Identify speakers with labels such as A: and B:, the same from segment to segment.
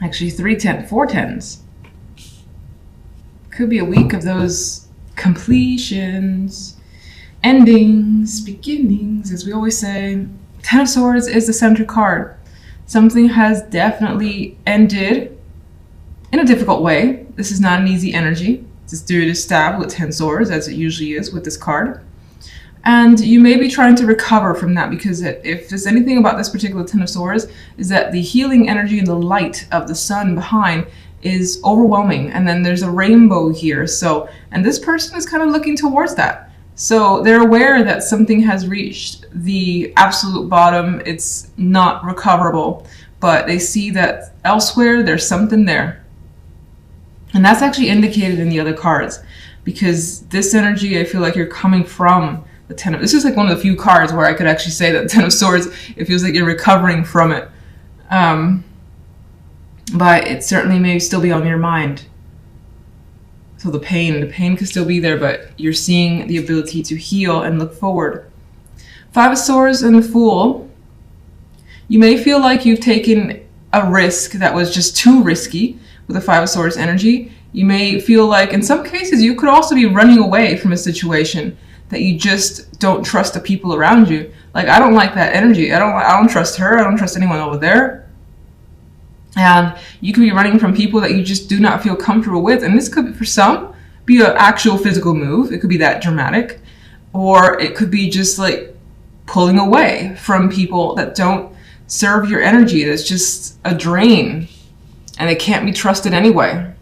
A: Actually, 4 tens. Could be a week of those completions, endings, beginnings, as we always say. 10 of Swords is the center card. Something has definitely ended in a difficult way. This is not an easy energy. This dude is stabbed with 10 swords, as it usually is with this card. And you may be trying to recover from that, because if there's anything about this particular 10 of swords, is that the healing energy and the light of the sun behind is overwhelming. And then there's a rainbow here. So, and this person is kind of looking towards that. So they're aware that something has reached the absolute bottom. It's not recoverable, but they see that elsewhere there's something there. And that's actually indicated in the other cards, because this energy, I feel like you're coming from the 10 of, this is like one of the few cards where I could actually say that 10 of swords, it feels like you're recovering from it. But it certainly may still be on your mind. So the pain could still be there, but you're seeing the ability to heal and look forward. 5 of Swords and the Fool. You may feel like you've taken a risk that was just too risky with the 5 of Swords energy. You may feel like in some cases you could also be running away from a situation that you just don't trust the people around you. Like, I don't like that energy. I don't trust her. I don't trust anyone over there. And you could be running from people that you just do not feel comfortable with. And this could, for some, be an actual physical move. It could be that dramatic. Or it could be just like pulling away from people that don't serve your energy. That's just a drain. And they can't be trusted anyway.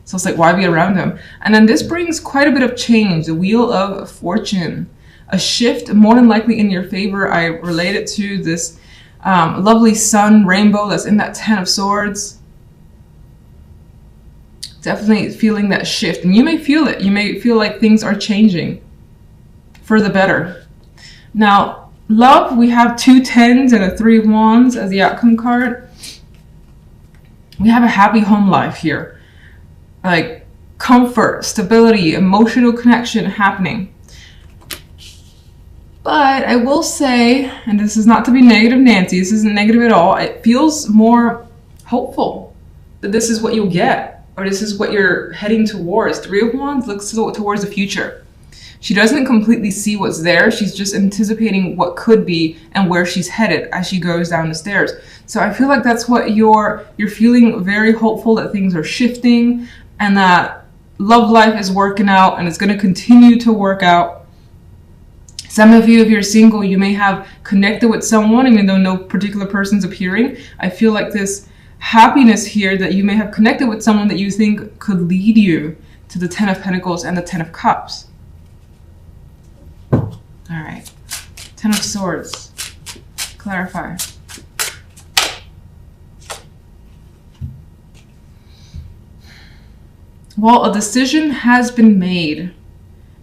A: So it's like, why be around them? And then this brings quite a bit of change. The Wheel of Fortune. A shift, more than likely in your favor. I relate it to this lovely sun rainbow that's in that 10 of Swords. Definitely feeling that shift. And you may feel it. You may feel like things are changing for the better. Now, love, we have 2 10s and a 3 of Wands as the outcome card. We have a happy home life here. Like comfort, stability, emotional connection happening. But I will say, and this is not to be negative Nancy, this isn't negative at all, it feels more hopeful that this is what you'll get, or this is what you're heading towards. 3 of Wands looks towards the future. She doesn't completely see what's there, she's just anticipating what could be and where she's headed as she goes down the stairs. So I feel like that's what you're feeling, very hopeful that things are shifting and that love life is working out and it's going to continue to work out. Some of you, if you're single, you may have connected with someone, even though no particular person's appearing. I feel like this happiness here that you may have connected with someone that you think could lead you to the 10 of Pentacles and the 10 of Cups. All right. 10 of Swords. Clarify. Well, a decision has been made,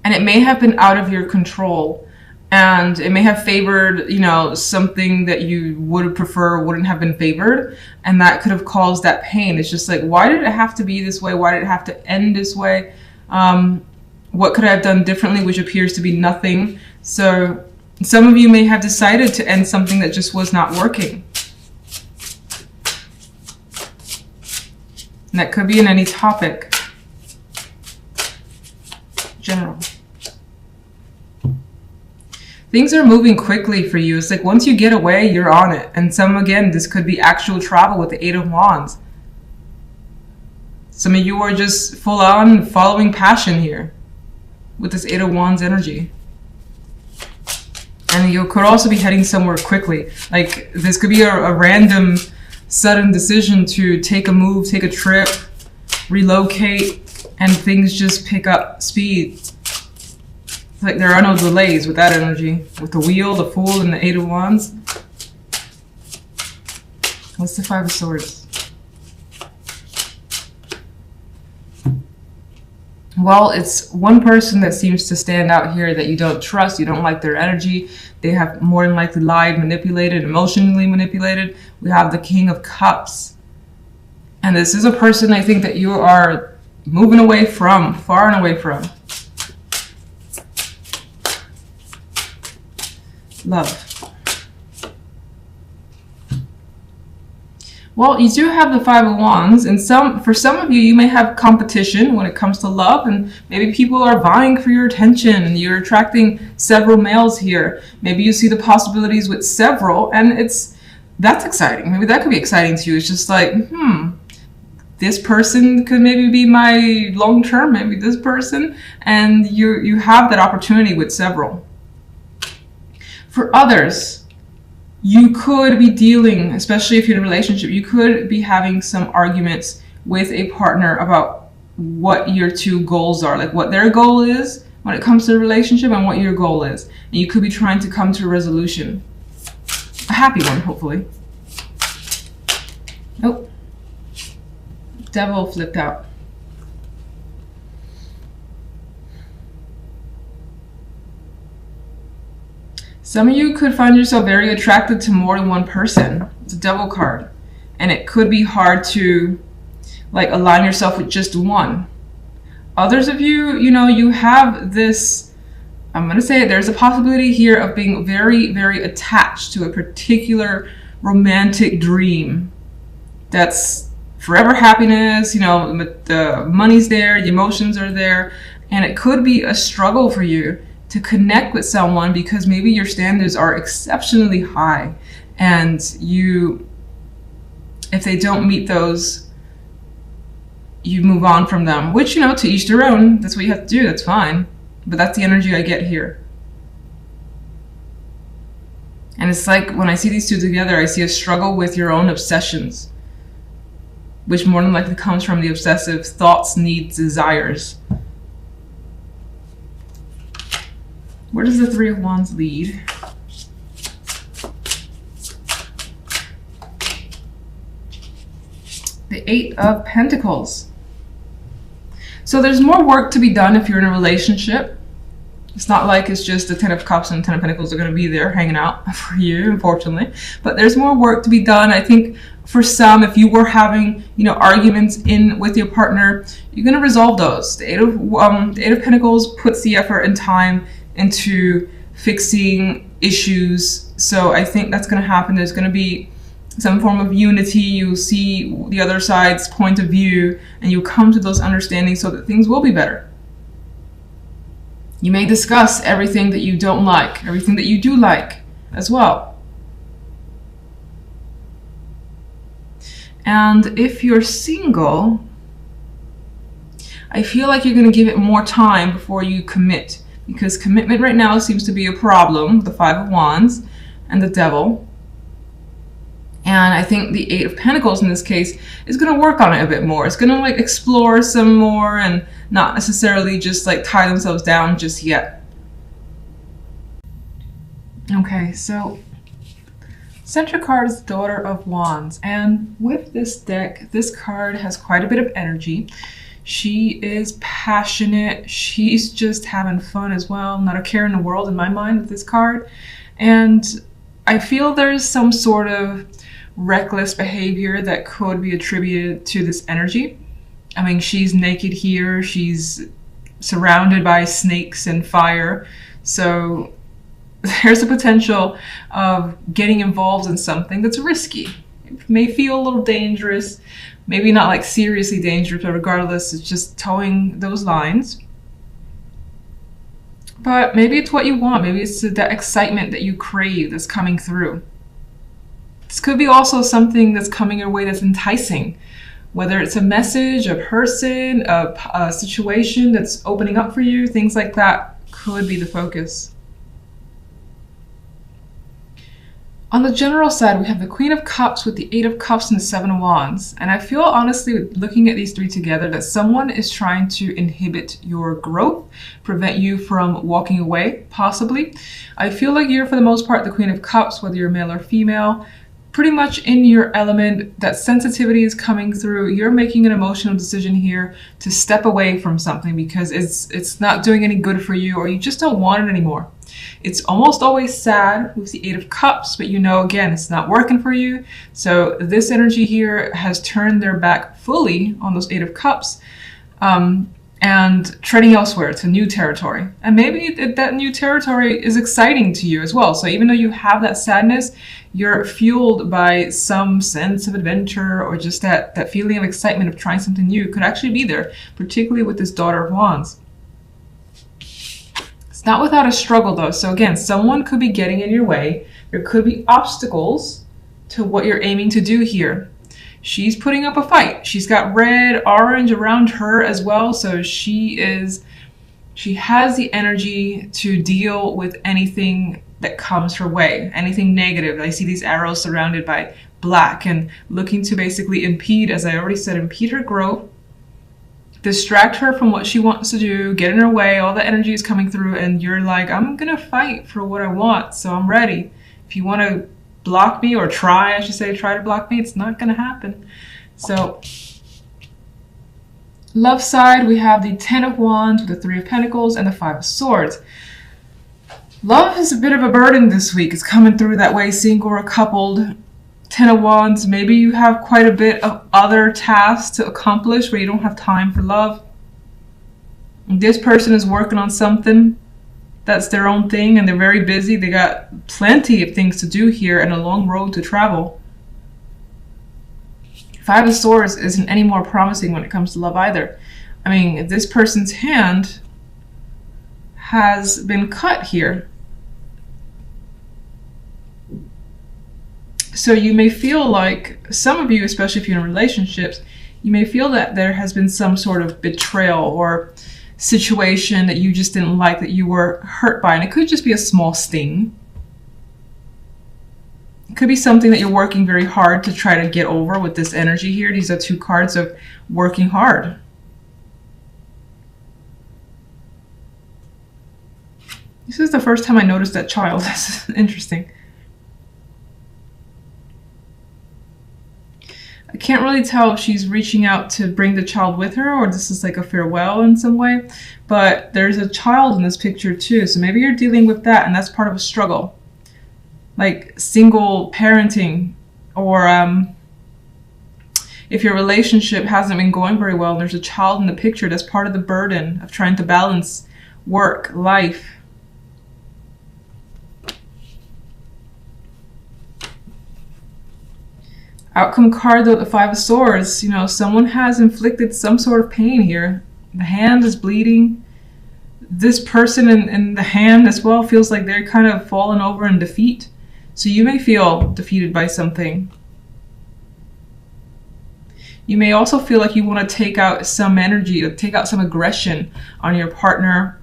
A: and it may have been out of your control. And it may have favored, something that you would prefer wouldn't have been favored. And that could have caused that pain. It's just like, why did it have to be this way? Why did it have to end this way? What could I have done differently, which appears to be nothing. So some of you may have decided to end something that just was not working. And that could be in any topic. General. Things are moving quickly for you. It's like once you get away, you're on it. And again, this could be actual travel with the 8 of Wands. Some of you are just full on following passion here with this 8 of Wands energy. And you could also be heading somewhere quickly. Like this could be a random, sudden decision to take a move, take a trip, relocate, and things just pick up speed. Like there are no delays with that energy. With the Wheel, the Fool, and the 8 of Wands. What's the 5 of Swords? Well, it's one person that seems to stand out here that you don't trust. You don't like their energy. They have more than likely lied, manipulated, emotionally manipulated. We have the King of Cups. And this is a person I think that you are moving away from, far and away from. Love. Well, you do have the Five of Wands, and for some of you, you may have competition when it comes to love, and maybe people are vying for your attention, and you're attracting several males here. Maybe you see the possibilities with several, and that's exciting. Maybe that could be exciting to you. It's just like, this person could maybe be my long term, maybe this person, and you have that opportunity with several. For others, you could be dealing, especially if you're in a relationship, you could be having some arguments with a partner about what your two goals are, like what their goal is when it comes to the relationship and what your goal is. And you could be trying to come to a resolution. A happy one, hopefully. Oh, Devil flipped out. Some of you could find yourself very attracted to more than one person. It's a Devil card. And it could be hard to align yourself with just one. Others of you, you have this, I'm going to say it, there's a possibility here of being very, very attached to a particular romantic dream. That's forever happiness, the money's there, the emotions are there. And it could be a struggle for you to connect with someone because maybe your standards are exceptionally high, and if they don't meet those, you move on from them, which, to each their own. That's what you have to do. That's fine. But that's the energy I get here. And it's like when I see these two together, I see a struggle with your own obsessions, which more than likely comes from the obsessive thoughts, needs, desires. Where does the Three of Wands lead? The Eight of Pentacles. So there's more work to be done if you're in a relationship. It's not like it's just the Ten of Cups and Ten of Pentacles are going to be there hanging out for you, unfortunately. But there's more work to be done. I think for some, if you were having, arguments with your partner, you're going to resolve those. The Eight of Pentacles puts the effort and time into fixing issues. So I think that's going to happen. There's going to be some form of unity. You see the other side's point of view and you come to those understandings so that things will be better. You may discuss everything that you don't like, everything that you do like as well. And if you're single, I feel like you're going to give it more time before you commit. Because commitment right now seems to be a problem, the Five of Wands and the Devil. And I think the Eight of Pentacles in this case is going to work on it a bit more. It's going to explore some more and not necessarily just tie themselves down just yet. Okay, so center card is the Daughter of Wands. And with this deck, this card has quite a bit of energy. She is passionate. She's just having fun as well. Not a care in the world in my mind with this card. And I feel there's some sort of reckless behavior that could be attributed to this energy. I mean, she's naked here. She's surrounded by snakes and fire. So there's a potential of getting involved in something that's risky. It may feel a little dangerous. Maybe not seriously dangerous, but regardless, it's just towing those lines. But maybe it's what you want. Maybe it's that excitement that you crave that's coming through. This could be also something that's coming your way that's enticing. Whether it's a message, a person, a situation that's opening up for you, things like that could be the focus. On the general side, we have the Queen of Cups with the Eight of Cups and the Seven of Wands. And I feel, honestly, looking at these three together, that someone is trying to inhibit your growth, prevent you from walking away, possibly. I feel like you're, for the most part, the Queen of Cups, whether you're male or female, pretty much in your element. That sensitivity is coming through. You're making an emotional decision here to step away from something because it's not doing any good for you, or you just don't want it anymore. It's almost always sad with the Eight of Cups, but again, it's not working for you. So this energy here has turned their back fully on those Eight of Cups. and treading elsewhere to new territory. And maybe that new territory is exciting to you as well. So even though you have that sadness, you're fueled by some sense of adventure, or just that feeling of excitement of trying something new could actually be there, particularly with this Daughter of Wands. It's not without a struggle though. So again, someone could be getting in your way. There could be obstacles to what you're aiming to do here. She's putting up a fight. She's got red, orange around her as well. So she has the energy to deal with anything that comes her way, anything negative. I see these arrows surrounded by black and looking to basically impede, as I already said, impede her growth, distract her from what she wants to do, get in her way. All the energy is coming through and you're like, I'm gonna fight for what I want, so I'm ready. If you want to block me, or try to block me, it's not gonna happen. So love side, we have the 10 of Wands with the 3 of Pentacles and the 5 of Swords. Love is a bit of a burden this week. It's coming through that way, single or coupled. 10 of Wands, maybe you have quite a bit of other tasks to accomplish where you don't have time for love. This person is working on something that's their own thing and they're very busy. They got plenty of things to do here and a long road to travel. 5 of Swords isn't any more promising when it comes to love either. I mean, this person's hand has been cut here. So you may feel like, some of you, especially if you're in relationships, you may feel that there has been some sort of betrayal or situation that you just didn't like, that you were hurt by. And it could just be a small sting. It could be something that you're working very hard to try to get over with this energy here. These are 2 cards of working hard. This is the first time I noticed that child. That's interesting. I can't really tell if she's reaching out to bring the child with her, or this is like a farewell in some way, but there's a child in this picture too. So maybe you're dealing with that and that's part of a struggle, like single parenting, or if your relationship hasn't been going very well and there's a child in the picture, that's part of the burden of trying to balance work, life. Outcome card though, the 5 of Swords, you know, someone has inflicted some sort of pain here. The hand is bleeding. This person in the hand as well feels like they're kind of fallen over in defeat. So you may feel defeated by something. You may also feel like you want to take out some energy, or take out some aggression on your partner,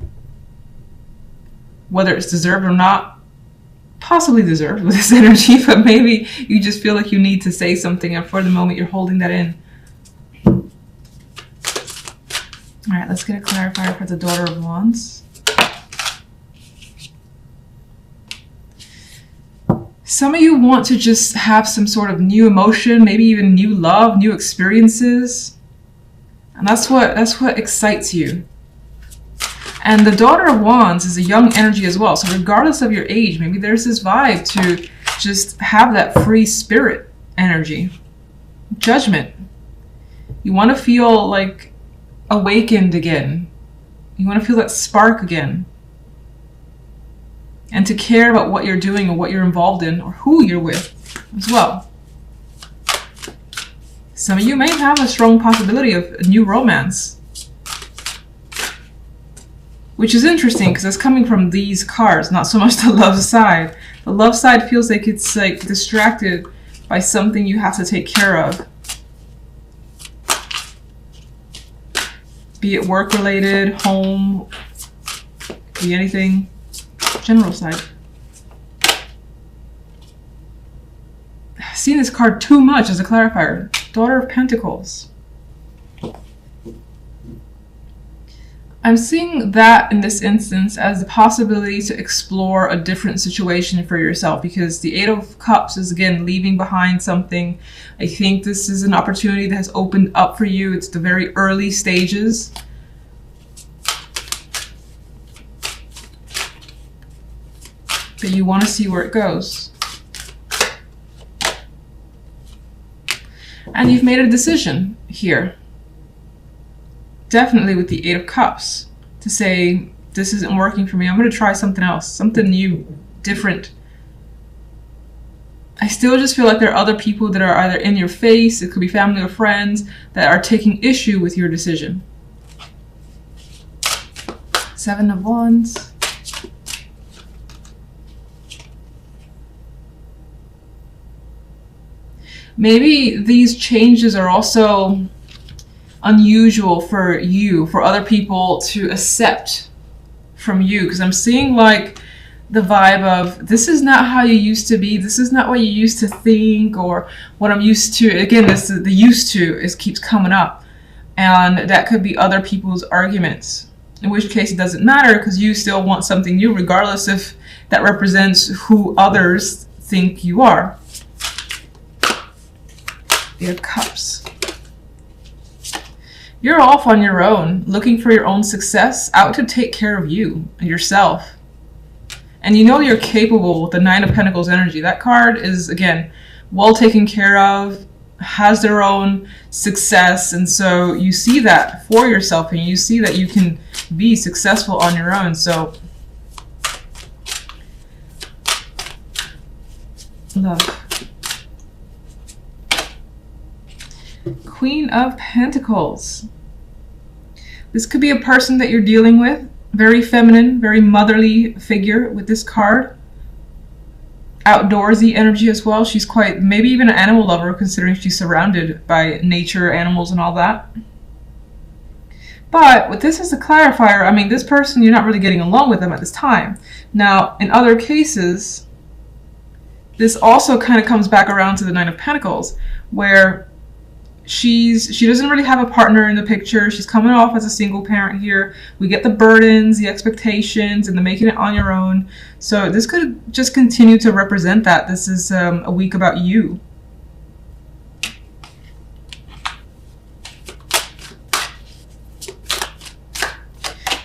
A: whether it's deserved or not. Possibly deserved with this energy, but maybe you just feel like you need to say something and for the moment you're holding that in. All right, let's get a clarifier for the Daughter of Wands. Some of you want to just have some sort of new emotion, maybe even new love, new experiences. And that's what excites you. And the Daughter of Wands is a young energy as well. So regardless of your age, maybe there's this vibe to just have that free spirit energy. Judgment. You want to feel like awakened again. You want to feel that spark again. And to care about what you're doing or what you're involved in or who you're with as well. Some of you may have a strong possibility of a new romance. Which is interesting because it's coming from these cards, not so much the love side. The love side feels like it's like distracted by something you have to take care of. Be it work related, home, be anything. General side. I've seen this card too much as a clarifier. Daughter of Pentacles. I'm seeing that in this instance as the possibility to explore a different situation for yourself, because the 8 of Cups is again leaving behind something. I think this is an opportunity that has opened up for you. It's the very early stages. But you want to see where it goes. And you've made a decision here. definitely with the Eight of Cups to say, this isn't working for me. I'm going to try something else, something new, different. I still just feel like there are other people that are either in your face, it could be family or friends, that are taking issue with your decision. Seven of Wands. Maybe these changes are also unusual for you, for other people to accept from you, because I'm seeing like the vibe of, this is not how you used to be, this is not what you used to think, or what I'm used to. Again, this the used to is keeps coming up, and that could be other people's arguments, in which case it doesn't matter, because you still want something new, regardless if that represents who others think you are. Eight of Cups. You're off on your own, looking for your own success, out to take care of you and yourself. And you know you're capable with the Nine of Pentacles energy. That card is, again, well taken care of, has their own success. And so you see that for yourself, and you see that you can be successful on your own. So, love. Queen of Pentacles. This could be a person that you're dealing with. Very feminine, very motherly figure with this card. Outdoorsy energy as well. She's quite, maybe even an animal lover, considering she's surrounded by nature, animals, and all that. But with this as a clarifier, I mean, this person, you're not really getting along with them at this time. Now, in other cases, this also kind of comes back around to the Nine of Pentacles, where she doesn't really have a partner in the picture. She's coming off as a single parent here. We get the burdens, the expectations, and the making it on your own. So this could just continue to represent that. This is a week about you.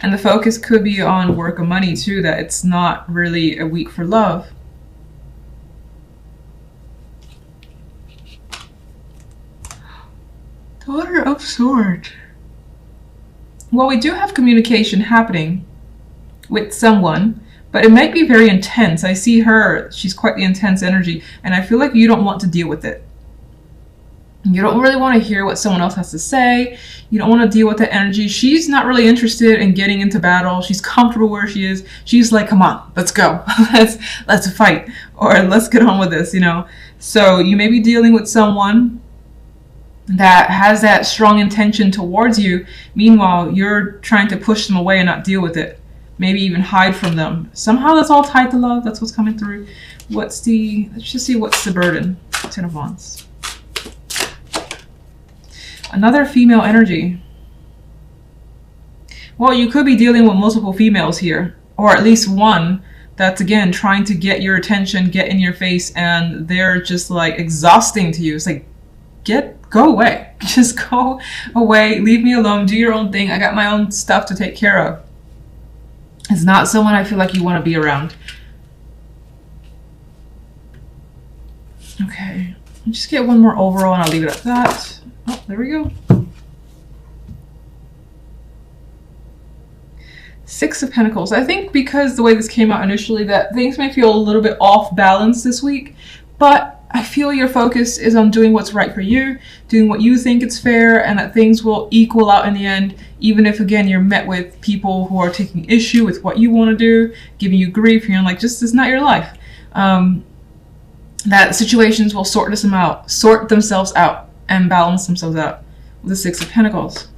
A: And the focus could be on work and money too, that it's not really a week for love. Daughter of Swords. Well, we do have communication happening with someone, but it might be very intense. I see her, she's quite the intense energy, and I feel like you don't want to deal with it. You don't really want to hear what someone else has to say. You don't want to deal with the energy. She's not really interested in getting into battle. She's comfortable where she is. She's like, come on, let's go. let's fight, or let's get on with this, you know. So you may be dealing with someone that has that strong intention towards you. Meanwhile, you're trying to push them away and not deal with it. Maybe even hide from them. Somehow that's all tied to love. That's what's coming through. Let's just see what's the burden. Ten of Wands. Another female energy. Well, you could be dealing with multiple females here, or at least one that's, again, trying to get your attention, get in your face, and they're just like exhausting to you. It's like, go away. Just go away. Leave me alone. Do your own thing. I got my own stuff to take care of. It's not someone I feel like you want to be around. Okay. I'll just get one more overall and I'll leave it at that. Oh, there we go. Six of Pentacles. I think because the way this came out initially, that things may feel a little bit off balance this week, but I feel your focus is on doing what's right for you, doing what you think is fair, and that things will equal out in the end, even if, again, you're met with people who are taking issue with what you want to do, giving you grief, and you're like, just, it's not your life. That situations will sort themselves out and balance themselves out with the Six of Pentacles.